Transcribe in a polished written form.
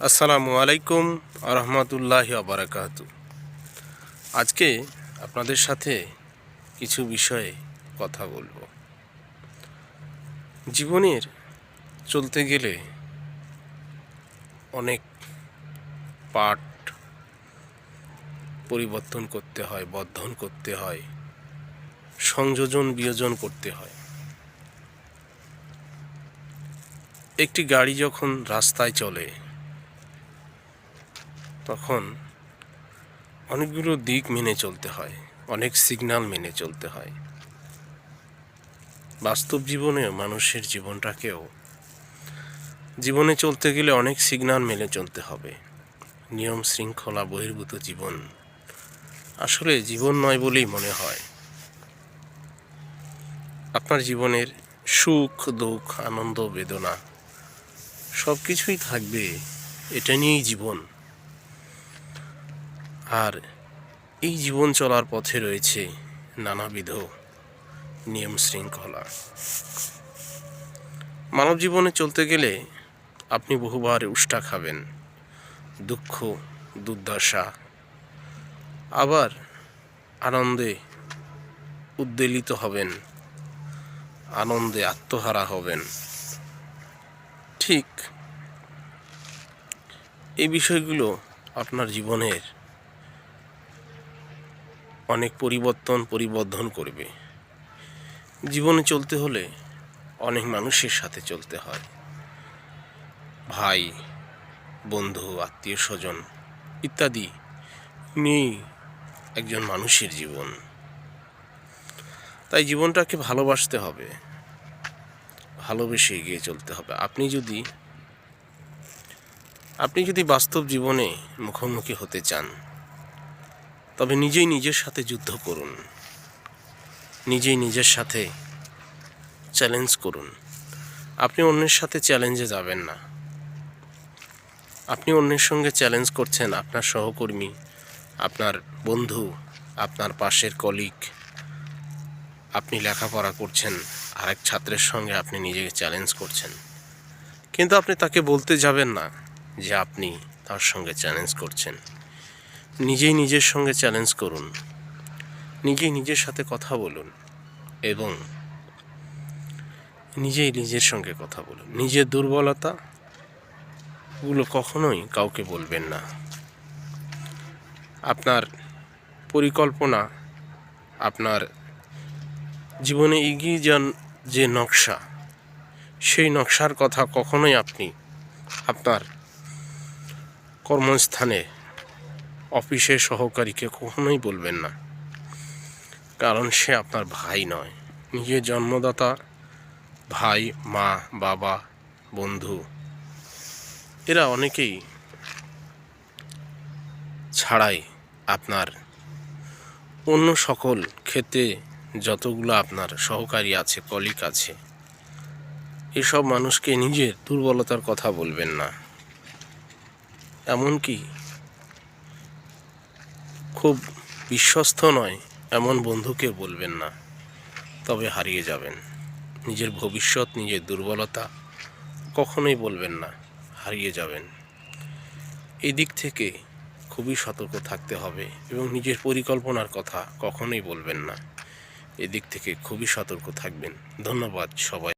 আসসালামু আলাইকুম আরহামতুল্লাহি আবরাকাতু। আজকে আপনাদের সাথে কিছু বিষয়ে কথা বলবো। জীবনের চলতে গেলে অনেক পার্ট পরিবর্তন করতে হয়, বর্ধন করতে হয়, সংযোজন বিয়োজন করতে হয়। একটি গাড়ি যখন রাস্তায় চলে তখন অনেকগুলো দিক মেনে চলতে হয়, অনেক সিগন্যাল মেনে চলতে হয়। বাস্তব জীবনে মানুষের জীবনে চলতে গেলে অনেক সিগন্যাল মেনে চলতে হবে। নিয়ম শৃঙ্খলা বহির্ভূত জীবন আসলে জীবন নয় বলেই মনে হয়। আপনার জীবনের সুখ দুঃখ আনন্দ বেদনা সব কিছুই থাকবে, এটা নিয়েই জীবন। আর এই জীবন চলার পথে রয়েছে নানাবিধ নিয়ম শৃঙ্খলা। মানব জীবনে চলতে গেলে আপনি বহুবার উষ্টা খাবেন, দুঃখ দুর্দশা, আবার আনন্দে উদ্বেলিত হবেন, আনন্দে আত্মহারা হবেন। ঠিক এই বিষয়গুলো আপনার জীবনের অনেক পরিবর্ধন করবে। জীবনে চলতে হলে অনেক মানুষের সাথে চলতে হয়, ভাই বন্ধু আত্মীয় স্বজন ইত্যাদি নিয়েই একজন মানুষের জীবন। তাই জীবনটাকে ভালোবাসতে হবে, ভালোবেসে এগিয়ে চলতে হবে। আপনি যদি বাস্তব জীবনে মুখোমুখি হতে চান তবে নিজেই নিজের সাথে যুদ্ধ করুন, নিজেই নিজের সাথে চ্যালেঞ্জ করুন। আপনি অন্যের সাথে চ্যালেঞ্জে যাবেন না। আপনি অন্যের সঙ্গে চ্যালেঞ্জ করছেন আপনার সহকর্মী, আপনার বন্ধু, আপনার পাশের কলিগ। আপনি লেখাপড়া করছেন, আরেক ছাত্রের সঙ্গে আপনি নিজেকে চ্যালেঞ্জ করছেন, কিন্তু আপনি তাকে বলতে যাবেন না যে আপনি তার সঙ্গে চ্যালেঞ্জ করছেন। নিজেই নিজের সঙ্গে চ্যালেঞ্জ করুন, নিজেই নিজের সাথে কথা বলুন এবং নিজেই নিজের সঙ্গে কথা বলুন। নিজের দুর্বলতাগুলো কখনোই কাউকে বলবেন না। আপনার পরিকল্পনা, আপনার জীবনে এগিয়ে যান যে নকশা, সেই নকশার কথা কখনোই আপনি আপনার কর্মস্থানে অফিসের সহকারীকে কখনোই বলবেন না, কারণ সে আপনার ভাই নয়। নিজের জন্মদাতা ভাই, মা, বাবা, বন্ধু এরা অনেকেই ছাড়াই আপনার অন্য সকল ক্ষেত্রে যতগুলো আপনার সহকারী আছে, কলিগ আছে, এসব মানুষকে নিজের দুর্বলতার কথা বলবেন না। এমনকি খুব বিশ্বস্ত নয় এমন বন্ধুকে বলবেন না, তবে হারিয়ে যাবেন। নিজের ভবিষ্যৎ, নিজের দুর্বলতা কখনোই বলবেন না, হারিয়ে যাবেন। এই দিক থেকে খুবই সতর্ক থাকতে হবে এবং নিজের পরিকল্পনার কথা কখনোই বলবেন না। এদিক থেকে খুবই সতর্ক থাকবেন। ধন্যবাদ সবাই।